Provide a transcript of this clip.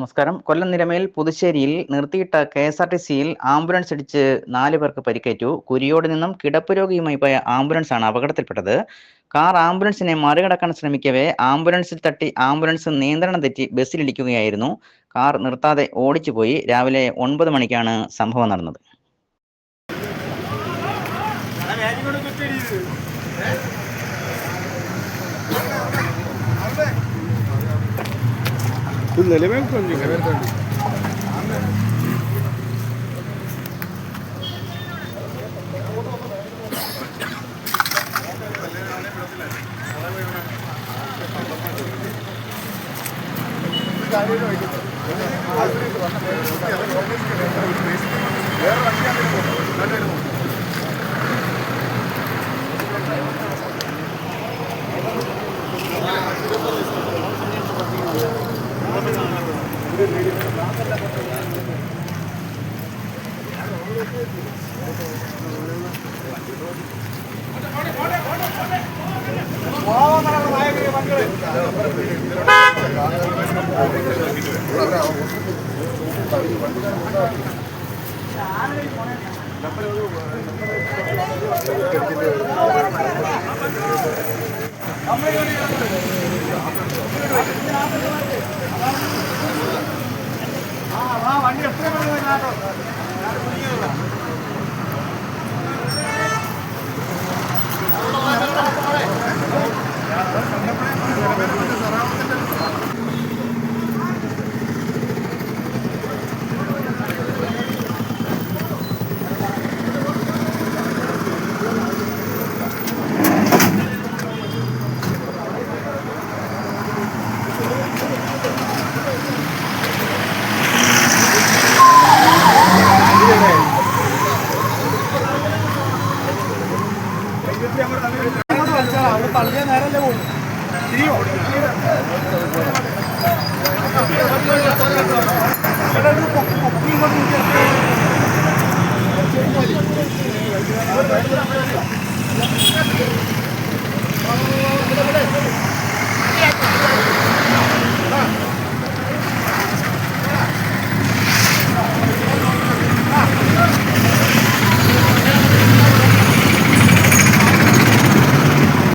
നമസ്കാരം. കൊല്ലം നിലമേൽ പുതുശ്ശേരിയിൽ നിർത്തിയിട്ട കെ.എസ്.ആർ.ടി.സിയിൽ ആംബുലൻസ് ഇടിച്ച് 4 പേർക്ക് പരിക്കേറ്റു. കുരിയോട് നിന്നും കിടപ്പ് രോഗിയുമായി പോയ ആംബുലൻസാണ് അപകടത്തിൽപ്പെട്ടത്. കാർ ആംബുലൻസിനെ മറികടക്കാൻ ശ്രമിക്കവേ ആംബുലൻസിൽ തട്ടി ആംബുലൻസ് നിയന്ത്രണം തെറ്റി ബസ്സിലിടിക്കുകയായിരുന്നു. കാർ നിർത്താതെ ഓടിച്ചുപോയി. രാവിലെ 9 മണിക്കാണ് സംഭവം നടന്നത്. നേരല്ലേ